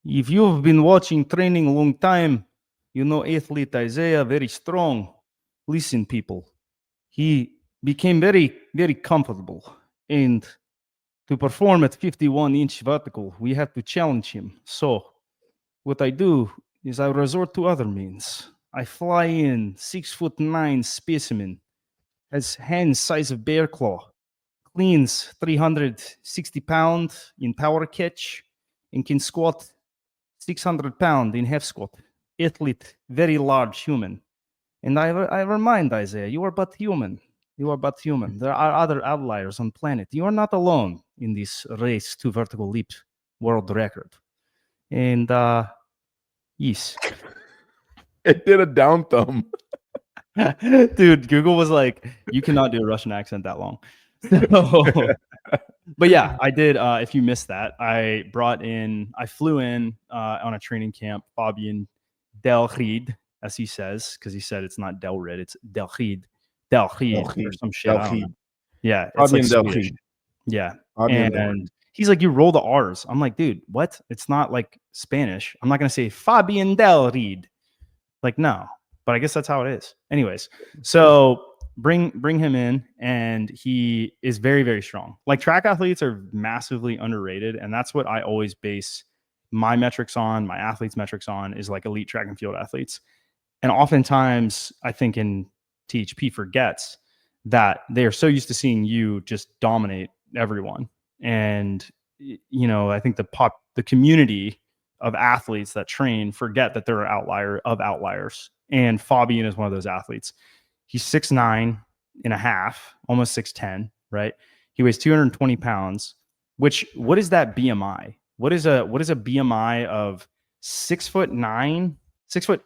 If you have been watching training a long time, you know athlete Isaiah, very strong. Listen, people, he became very, very comfortable. And to perform at 51-inch vertical, we have to challenge him. So what I do is I resort to other means. I fly in 6'9" specimen, has hands size of bear claw, cleans 360 pounds in power catch, and can squat 600 pounds in half squat. Athlete, very large human. And I remind Isaiah, you are but human. You are but human. There are other outliers on planet. You are not alone in this race to vertical leap world record. And yes. It did a down thumb. Dude, Google was like, you cannot do a Russian accent that long. So, but yeah, I did. If you missed that, I flew in on a training camp, Fabian Delrid, as he says, because he said it's not Delrid, it's Delrid or some shit. I don't know. Yeah, it's like Swedish. Yeah. And he's like, you roll the R's. I'm like, dude, what? It's not like Spanish. I'm not going to say Fabian Delrid. Like, no, but I guess that's how it is. Anyways, so bring him in, and he is very, very strong. Like, track athletes are massively underrated, and that's what I always base my metrics on, my athletes' metrics on, is like elite track and field athletes. And oftentimes, I think in THP forgets that they are so used to seeing you just dominate everyone. And you know, I think the community of athletes that train forget that there are outliers. And Fabian is one of those athletes. He's 6'9.5", almost 6'10", right? He weighs 220 pounds, what is that BMI? What is a BMI of 6'9",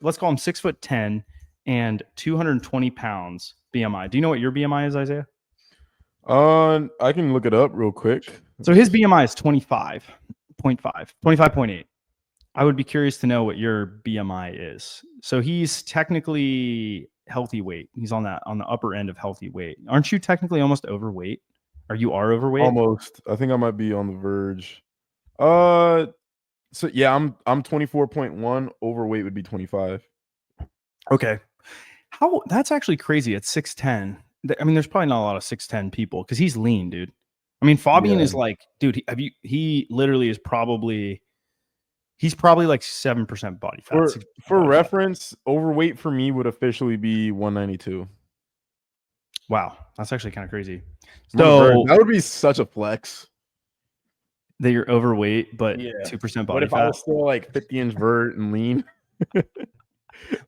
let's call him 6'10" and 220 pounds BMI. Do you know what your BMI is, Isaiah? I can look it up real quick. So his BMI is 25.5, 25.8. I would be curious to know what your BMI is. So he's technically healthy weight. He's on the upper end of healthy weight. Aren't you technically almost overweight? Or you are overweight? Almost. I think I might be on the verge. So yeah, I'm 24.1. Overweight would be 25. Okay. That's actually crazy at 6'10". I mean, there's probably not a lot of 6'10" people because he's lean, dude. I mean, Fabian is like, dude, he literally is probably, he's probably like 7% body fat. For reference, overweight for me would officially be 192. Wow, that's actually kind of crazy. So that would be such a flex. That you're overweight, but 2% body fat. What if I was still like 50-inch vert and lean?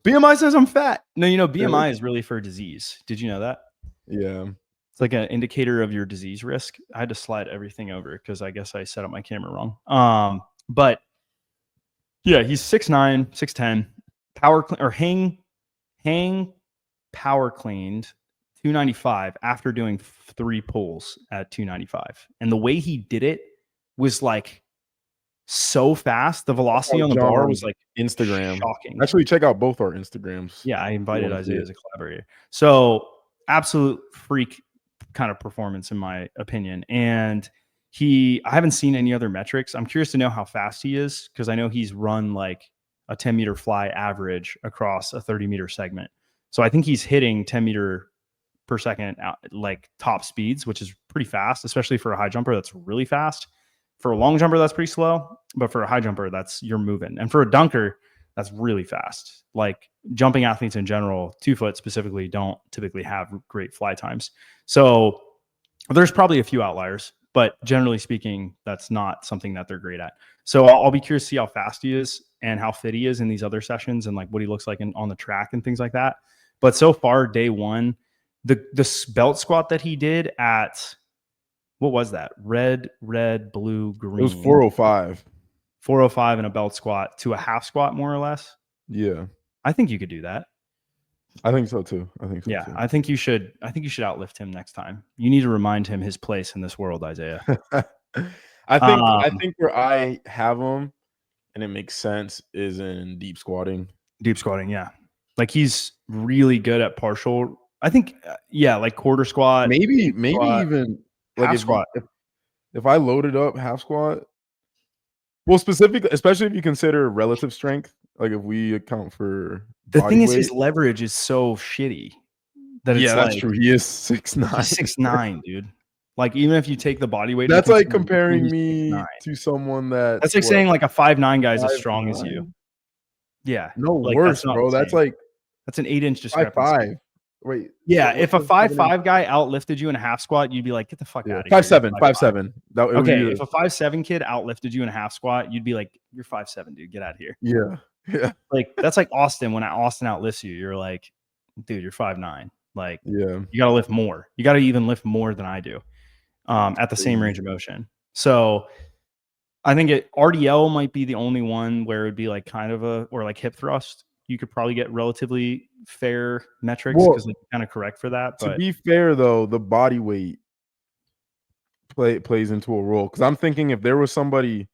BMI says I'm fat. No, you know, BMI is really for disease. Did you know that? Yeah. It's like an indicator of your disease risk. I had to slide everything over because I guess I set up my camera wrong. But yeah, he's 6'9", 6'10", hang power cleaned 295 after doing 3 pulls at 295. And the way he did it was like so fast. The velocity on the bar was like Instagram shocking. Actually, check out both our Instagrams. Yeah, I invited Isaiah as a collaborator. So absolute freak kind of performance in my opinion. And I haven't seen any other metrics. I'm curious to know how fast he is because I know he's run like a 10-meter fly average across a 30-meter segment. So I think he's hitting 10 meter per second like top speeds, which is pretty fast, especially for a high jumper. That's really fast. For a long jumper, that's pretty slow. But for a high jumper, you're moving. And for a dunker, that's really fast. Like jumping athletes in general, 2 foot specifically, don't typically have great fly times. So there's probably a few outliers, but generally speaking, that's not something that they're great at. So I'll be curious to see how fast he is and how fit he is in these other sessions and like what he looks like on the track and things like that. But so far, day one, the belt squat that he did at, what was that? Red, blue, green. It was 405. 405 in a belt squat to a half squat, more or less. Yeah. I think you could do that. I think so too. Yeah, I think you should outlift him next time. You need to remind him his place in this world, Isaiah. I think where I have him and it makes sense is in deep squatting. Deep squatting, yeah. Like he's really good at partial. I think, like quarter squat. Maybe squat, even like half squat. If I loaded up half squat, Well, specifically, especially if you consider relative strength, like if we account for The body thing is, weight. his leverage is so shitty that Yeah, it's that's like true. He is 6'9". he's 6'9", dude. Like, even if you take the body weight into That's like consideration, comparing he's 6'9". me to someone That's that's like what, saying like a 5'9" guy is as strong as you. 5'9"? Yeah, No, like that's worse, not the bro. That's same. like That's an 8-inch discrepancy. 5'5". Wait, so Yeah, what's if a the 7 5'5" guy outlifted you in a half squat, you'd be like, "Get the fuck Yeah, out of here. You're 5'7", 5'5". 5'7". That it would Okay, be if a 5'7" kid outlifted you in a half squat, you'd be like, "You're 5'7", dude. Get out of here." yeah, yeah, Like, that's like Austin. When Austin outlifts you, you're like, "Dude, you're 5'9". Like, yeah. you gotta lift more. You gotta even lift more than I do at the same Crazy. range of motion. So I think RDL might be the only one where it would be like kind of or like hip thrust. You could probably get relatively fair metrics because Well, like kind of correct for that. to But be fair though, the body weight plays into a role because I'm thinking if there was somebody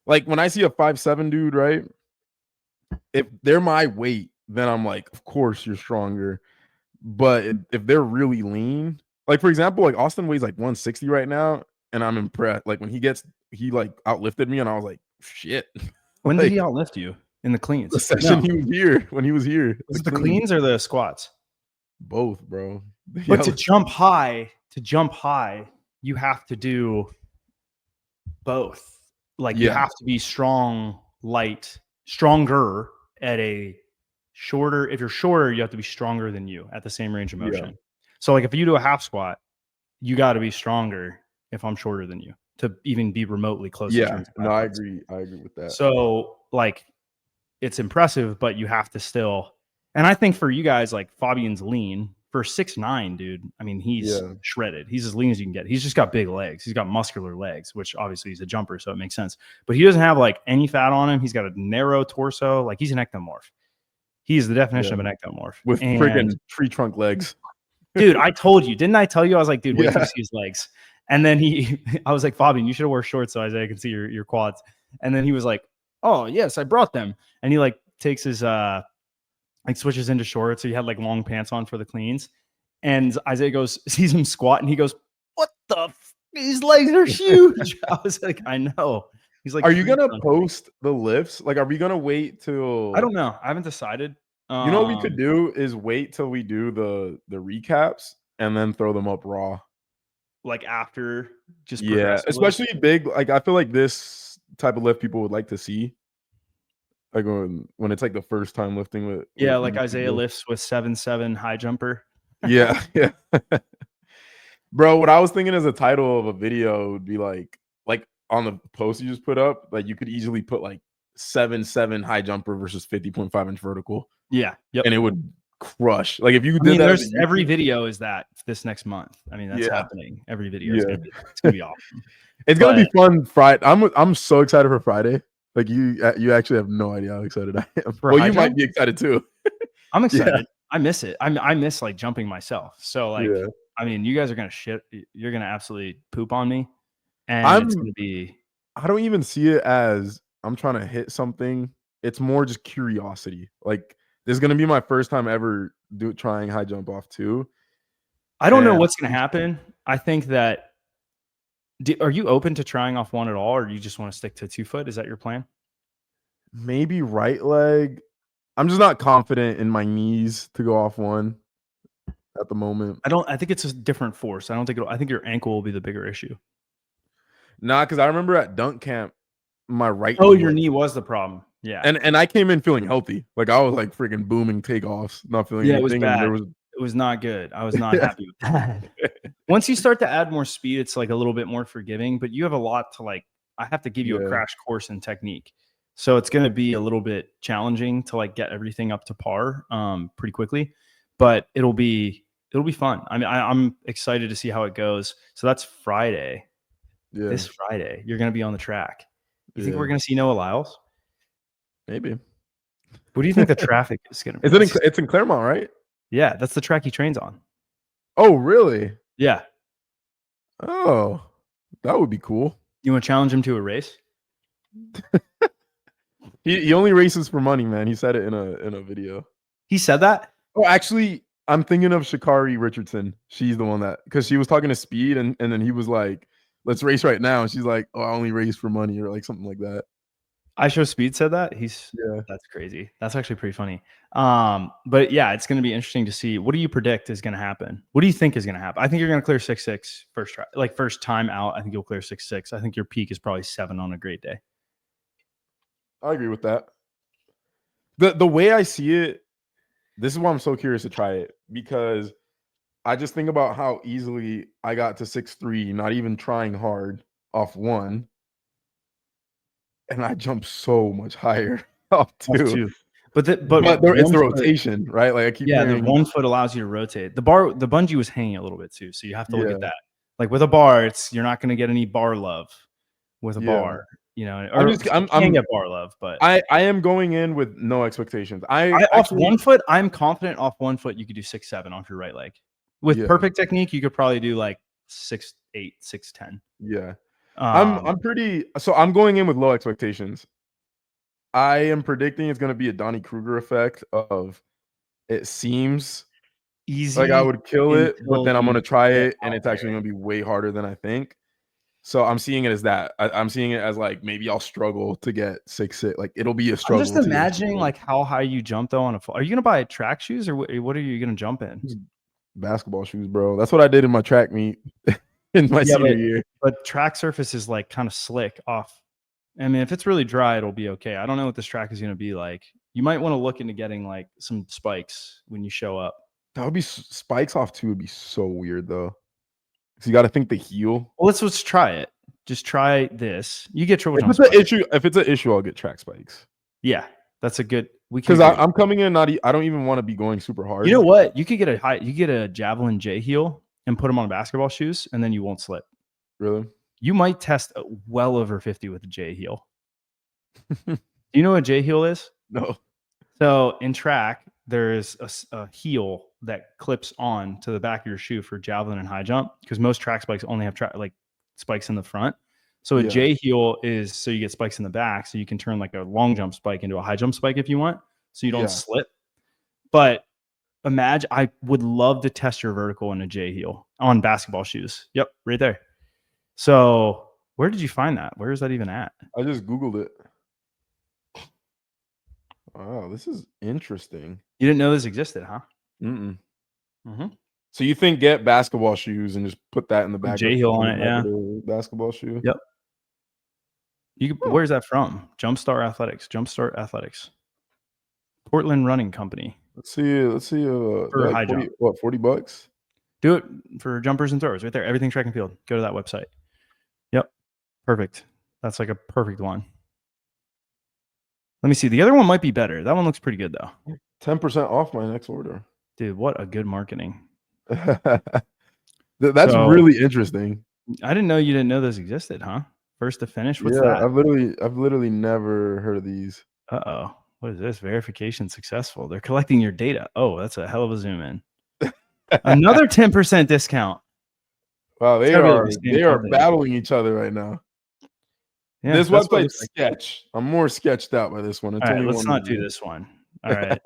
like when I see a 5'7" dude, right? If they're my weight, then I'm like, of course you're stronger. But if they're really lean, like for example, like Austin weighs like 160 right now, and I'm impressed. Like when he like outlifted me, and I was like, shit. when did Like he outlift you in the the cleans? session No, he was here when he was here, was the it the clean, cleans or the squats? both, bro. But Yeah, to jump high, you have to do both. Like you yeah, have to be strong, light, stronger at a shorter. If you're shorter, you have to be stronger than you at the same range of yeah, motion. So like if you do a half squat, you got to be stronger if I'm shorter than you to even be remotely close in yeah. terms of No, I athletics. agree. I agree with that. So like it's impressive, but you have to still. And I think for you guys, like Fabian's lean for 6'9", dude. I mean, he's Yeah, shredded. He's as lean as you can get. He's just got big legs. He's got muscular legs, which obviously he's a jumper, so it makes sense. But he doesn't have like any fat on him. He's got a narrow torso. Like he's an ectomorph. He's the definition yeah. of an ectomorph. With And freaking tree trunk legs. dude, I told you, didn't I tell you? I was like, dude, wait till you Yeah, see his legs. And then I was like, Fabian, you should have wore shorts so Isaiah can see your quads. And then he was like, oh yes, I brought them. And he like takes his like switches into shorts. So he had like long pants on for the cleans. And Isaiah sees him squat, and he goes, "What the? These legs are huge." I was like, "I know." He's like, are you tree gonna trunk legs. post the lifts? Like, are we gonna wait I till? don't know. I haven't decided. You know what we could do is wait till we do the recaps and then throw them up raw. Like after just Yeah, progressive lifts. especially big. Like I feel like this type of lift people would like to see. Like when it's like the first time lifting with Yeah, a like Isaiah YouTuber. lifts with 7'7" high jumper. Yeah, yeah. Bro, what I was thinking as a title of a video would be like on the post you just put up, like you could easily put like 7'7" high jumper versus 50.5-inch vertical, Yeah. Yep. and it would crush. Like if you I did mean, that as a there's every YouTube, video is that this next month. I mean, that's yeah, happening. Every video is yeah. gonna be that. It's gonna be awesome. It's gonna be But fun Friday. I'm so excited for Friday. Like you actually have no idea how excited I am. for Well, high you might jump, be excited too. I'm Yeah, excited. I miss it. I miss like jumping myself. So like, yeah. I mean, you guys are gonna shit. You're gonna absolutely poop on me, and it's I'm gonna be. I don't even see it as I'm trying to hit something. It's more just curiosity. Like this is gonna be my first time ever trying high jump off too. I don't know And what's gonna happen. I think that. Are you open to trying off one at all, or do you just want to stick to 2 foot? Is that your plan? maybe right leg. I'm just not confident in my knees to go off one at the moment. I don't. I think it's a different force. I don't think. I think your ankle will be the bigger issue. Nah, because I remember at dunk camp, my right Oh, knee your like knee was the problem. Yeah. and I came in feeling healthy. Like I was like freaking booming takeoffs, not feeling Yeah, it was anything. And there bad. was It was not good. I was not happy with that. Once you start to add more speed, it's like a little bit more forgiving, but you have a lot to like. I have to give you a yeah, crash course in technique. So it's going to be a little bit challenging to like get everything up to par pretty quickly, but it'll be fun. I mean, I'm excited to see how it goes. So that's Friday. yeah, This Friday, you're going to be on the track. You think yeah. we're going to see Noah Lyles? Maybe. What do you think the traffic is going to be? Is it it's in Claremont, right? Yeah, that's the track he trains on. Oh, really? Yeah. Oh, that would be cool. You want to challenge him to a race? He only races for money, man. He said it in a video. He said that? Oh, actually, I'm thinking of Sha'Carri Richardson. She's the one that because she was talking to Speed and then he was like, "Let's race right now," and she's like, "Oh, I only race for money," or like something like that. Show Speed said that. Yeah. That's crazy. That's actually pretty funny. But yeah, it's going to be interesting to see. What do you predict is going to happen? What do you think is going to happen? I think you're going to clear 6.6 first try, like first time out. I think you'll clear 6.6. I think your peak is probably 7 on a great day. I agree with that. The way I see it, this is why I'm so curious to try it, because I just think about how easily I got to 6'3", not even trying hard off 1, and I jumped so much higher off Off 2. 2. But It's one the foot, rotation, right? Like I keep yeah, the hearing, 1 foot allows you to rotate. The bungee was hanging a little bit too, so you have to look at yeah, that. Like with a bar, you're not going to get any bar love with a yeah. bar, or you can get bar love, but I am going in with no expectations. I off actually, 1 foot, I'm confident off 1 foot you could do 6.7 off your right leg. With yeah, perfect technique, you could probably do like 6.8, 6.10. yeah. Um, I'm going in with low expectations. I am predicting it's gonna be a Donnie Kruger effect of, it seems like I easy would kill it, but until then I'm you gonna try get it, and out it's actually there. gonna be way harder than I think. So I'm seeing it as that. I'm seeing it as like maybe I'll struggle to get 6'6". Like it'll be a I'm just struggle to get imagining 6'6". like how high you jump though on a. Are you gonna buy track shoes or what are you gonna jump in? Just basketball shoes, bro. That's what I did in my track meet in my Yeah, senior year. but track surface is like kind of slick off. I mean, if it's really dry, it'll be okay. I don't know what this track is gonna be like. You might want to look into getting like some spikes when you show up. That would be spikes off 2 would be so weird though. So you got to think the heel. Well, let's try it. Just try this. You get triple If jump it's an spikes. issue, I'll get track spikes. Yeah, that's a good. We can Because agree. I'm coming in not. I don't even want to be going super hard. You know what? You could get a javelin J heel and put them on basketball shoes, and then you won't slip. Really? You might test well over 50 with a J heel. Do you know what a J heel is? No. So in track, there's a heel that clips on to the back of your shoe for javelin and high jump, because most track spikes only have like spikes in the front. So a J heel is so you get spikes in the back, so you can turn like a long jump spike into a high jump spike if you want, so you don't slip. But imagine, I would love to test your vertical in a J heel on basketball shoes. Yep, right there. So where did you find that? Where is that even at? I just Googled it. Wow, this is interesting. You didn't know this existed, huh? Mm-mm. Mm-hmm. So you think get basketball shoes and just put that in the back J heel on it, yeah. Basketball shoe. Yep. Where's that from? Jumpstart Athletics. Portland Running Company. Let's see. For high jump. What, $40? Do it for jumpers and throwers right there. Everything track and field. Go to that website. Yep. Perfect. That's like a perfect one. Let me see. The other one might be better. That one looks pretty good though. 10% off my next order. Dude, what a good marketing. That's really interesting. I didn't know you didn't know this existed, huh? First to finish. What's that? I've literally never heard of these. Uh-oh. What is this? Verification successful. They're collecting your data. Oh, that's a hell of a zoom in. Another 10% discount. Wow, they are battling each other right now. Yeah, this website's sketch. I'm more sketched out by this one. All right, let's not do this one. All right.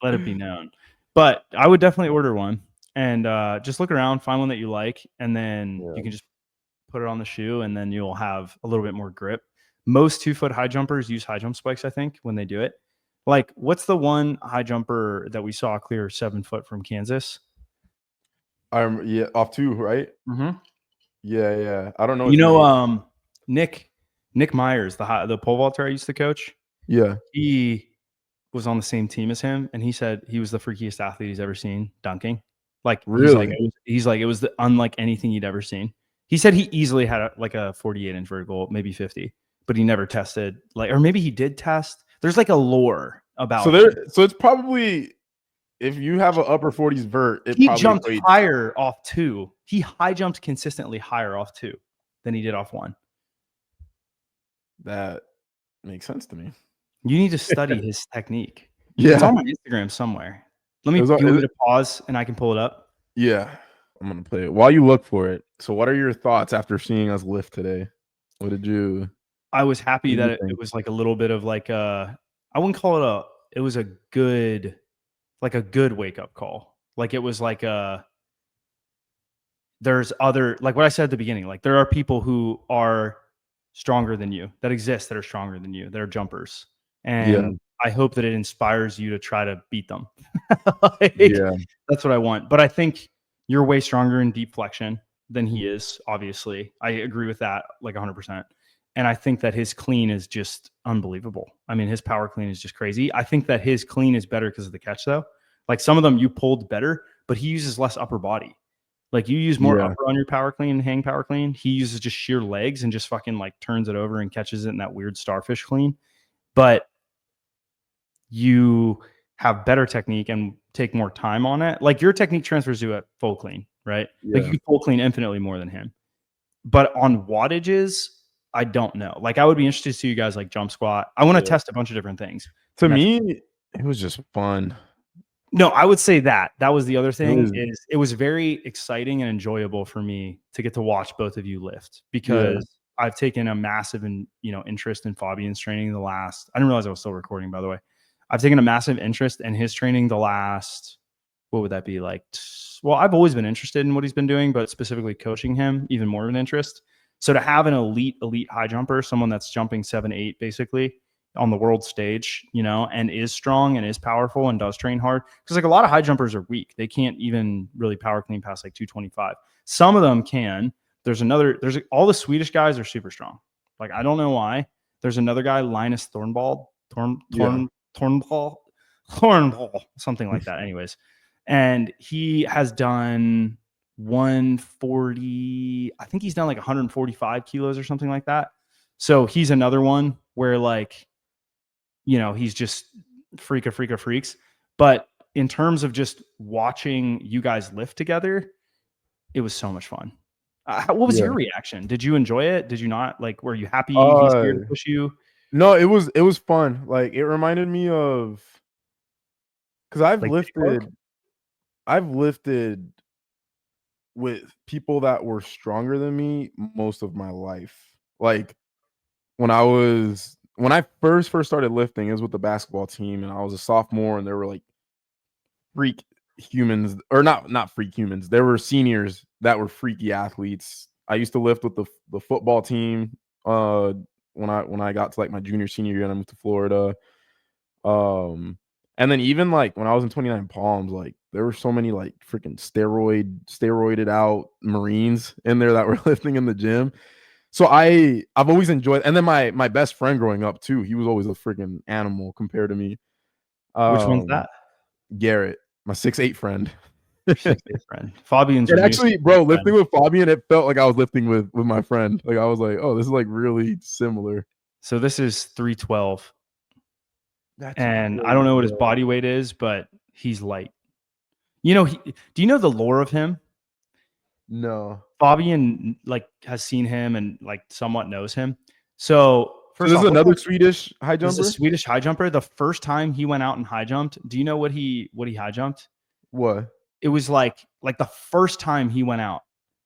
Let it be known. But I would definitely order one and just look around, find one that you like, and then you can just put it on the shoe, and then you'll have a little bit more grip. Most 2-foot high jumpers use high jump spikes, I think, when they do it. Like, what's the one high jumper that we saw clear 7 foot from Kansas? Off 2, right? Mm-hmm. Yeah. I don't know. You know, Nick Myers, the pole vaulter I used to coach. Yeah. He was on the same team as him, and he said he was the freakiest athlete he's ever seen dunking. Like, really? He's like it was unlike anything he'd ever seen. He said he easily had a 48-inch vertical, maybe 50, but he never tested, or maybe he did test. There's like a lore about so it's probably, if you have an upper 40s vert, he jumped higher off 2. He high jumped consistently higher off 2 than he did off 1. That makes sense to me. You need to study his technique. Yeah. It's on my Instagram somewhere. You want me to pause and I can pull it up? Yeah. I'm going to play it while you look for it. So what are your thoughts after seeing us lift today? What did you... I was happy that it was like a little bit of like I wouldn't call it it was a good wake up call. Like, it was like there's other, like what I said at the beginning, like there are people who are stronger than you, that exist, that are stronger than you, that are jumpers. Yeah. And I hope that it inspires you to try to beat them. Yeah. That's what I want. But I think you're way stronger in deep flexion than he is, obviously. I agree with that like 100%. And I think that his clean is just unbelievable. I mean, his power clean is just crazy. I think that his clean is better because of the catch, though. Like some of them you pulled better, but he uses less upper body. Like you use more upper on your power clean, hang power clean. He uses just sheer legs and just fucking like turns it over and catches it in that weird starfish clean. But you have better technique and take more time on it. Like your technique transfers to a full clean, right? Like you can full clean infinitely more than him. But on wattages, I don't know. Like I would be interested to see you guys like jump squat. I want to test a bunch of different things. To me, it was just fun. No, I would say that was the other thing. It was very exciting and enjoyable for me to get to watch both of you lift because I've taken a massive interest in Fabian's training the last. I didn't realize I was still recording, by the way. I've taken a massive interest in his training the last. What would that be like? Well, I've always been interested in what he's been doing, but specifically coaching him, even more of an interest. So to have an elite high jumper, someone that's jumping 7'8" basically on the world stage, and is strong and is powerful and does train hard. Because like a lot of high jumpers are weak. They can't even really power clean past like 225. Some of them can. There's all the Swedish guys are super strong. Like, I don't know why. There's another guy, Linus Thornball, something like that. Anyways. And he has done 140. I think he's done like 145 kilos or something like that. So he's another one where like, he's just freak of freaks. But in terms of just watching you guys lift together, it was so much fun. What was your reaction? Did you enjoy it? Did you not? Like, were you happy he's here to push you? No, it was fun. Like it reminded me of because I've lifted with people that were stronger than me most of my life. Like when I first started lifting, it was with the basketball team, and I was a sophomore, and there were like freak humans, or not freak humans. There were seniors that were freaky athletes. I used to lift with the football team when I got to like my junior senior year and I moved to Florida. And then even like when I was in 29 Palms, like there were so many like freaking steroided out Marines in there that were lifting in the gym. So I've always enjoyed, and then my best friend growing up too, he was always a freaking animal compared to me. Which one's that? Garrett, my 6'8" friend. 6'8" friend. Fabian's And actually, bro, lifting with Fabian, it felt like I was lifting with my friend. Like I was like, oh, this is like really similar. So this is 312. And I don't know what his body weight is, but he's light. Do you know the lore of him? No. Fabian like has seen him and like somewhat knows him. So this is another Swedish high jumper? This is a Swedish high jumper. The first time he went out and high jumped, do you know what he high jumped? What? It was like the first time he went out,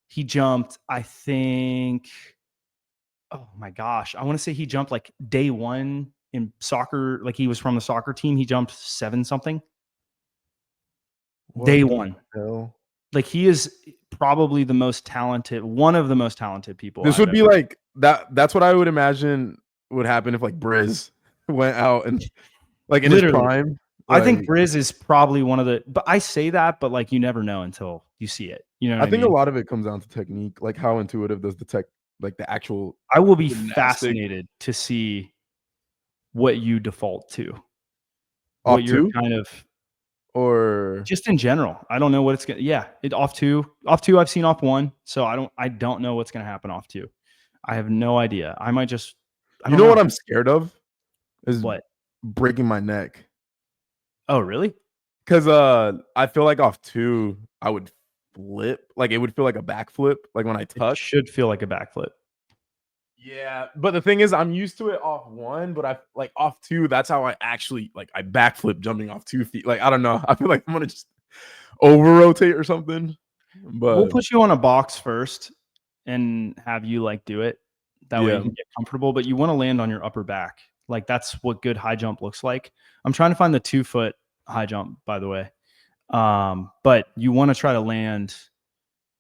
he jumped, I think, oh my gosh, I want to say he jumped like day one in soccer. Like he was from the soccer team. He jumped 7 something. Day one. Hell? Like he is probably one of the most talented people. This would be like that. That's what I would imagine would happen if like Briz went out and like in his prime. I think Briz is probably one of the, but I say that, but like you never know until you see it. I think a lot of it comes down to technique, like how intuitive does the tech, like the actual. I will be fascinated to see what you default to. What you're kind of, or just in general. I don't know what it's gonna. Yeah, off two. I've seen off 1, so I don't know what's gonna happen off 2. I have no idea. I might just. You know what I'm scared of? Is what? Breaking my neck. Oh, really? Because I feel like off 2, I would flip. Like it would feel like a backflip. Like when I touch, it should feel like a backflip. Yeah, but the thing is, I'm used to it off 1, but I like off 2. That's how I actually like I backflip jumping off 2 feet. Like I don't know. I feel like I'm gonna just over rotate or something. But we'll put you on a box first and have you like do it. That way you can get comfortable. But you want to land on your upper back. Like that's what good high jump looks like. I'm trying to find the 2-foot high jump, by the way. But you want to try to land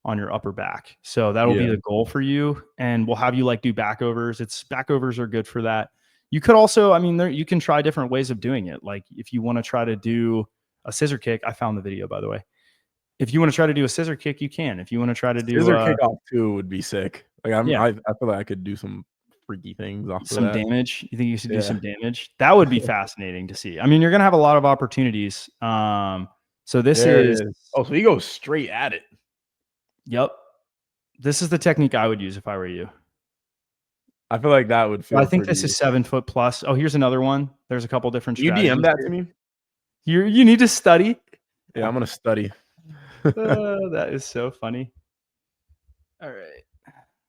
on your upper back. So that'll be the goal for you. And we'll have you like do backovers. Backovers are good for that. You could also, I mean, you can try different ways of doing it. Like if you want to try to do a scissor kick, I found the video, by the way. If you want to try to do a scissor kick, you can. If you want to try to do scissor kick off too would be sick. Like I feel like I could do some freaky things off some of that. damage. You think you should do some damage? That would be fascinating to see. I mean, you're gonna have a lot of opportunities. So this is oh, so he goes straight at it. Yep. This is the technique I would use if I were you. I feel like that would feel. I think this is 7 foot plus. Oh, here's another one. There's a couple different. You DM that to me. You need to study. Yeah, I'm gonna study. That is so funny. All right.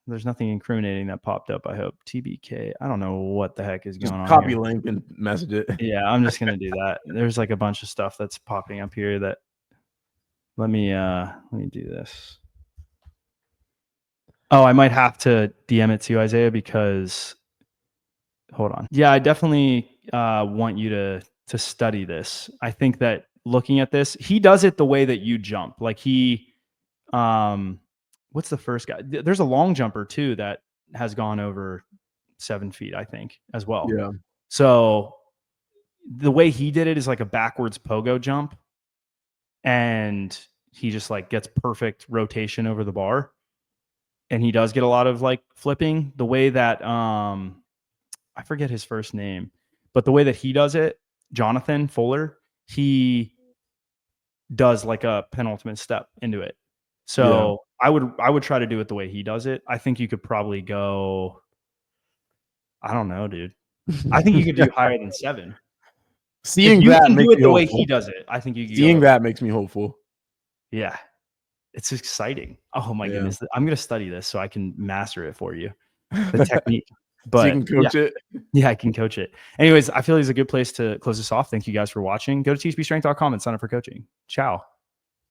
There's nothing incriminating that popped up, I hope. TBK. I don't know what the heck is going on. Copy link and message it. Yeah, I'm just gonna do that. There's like a bunch of stuff that's popping up here that let me do this. Oh, I might have to DM it to you, Isaiah, because hold on. Yeah, I definitely want you to study this. I think that looking at this, he does it the way that you jump. Like he what's the first guy? There's a long jumper too that has gone over 7 feet, I think, as well. Yeah. So the way he did it is like a backwards pogo jump, and he just like gets perfect rotation over the bar, and he does get a lot of like flipping. The way that I forget his first name, but the way that he does it, Jonathan Fuller, he does like a penultimate step into it. So I would try to do it the way he does it. I think you could probably go, I don't know, dude. I think you could do higher than 7. Seeing that makes me the way he does it, I think you could seeing that makes me hopeful. Yeah. It's exciting. Oh my goodness. I'm gonna study this so I can master it for you. The technique. But so you can coach it. Yeah, I can coach it. Anyways, I feel like it's a good place to close this off. Thank you guys for watching. Go to teachmestrength.com and sign up for coaching. Ciao.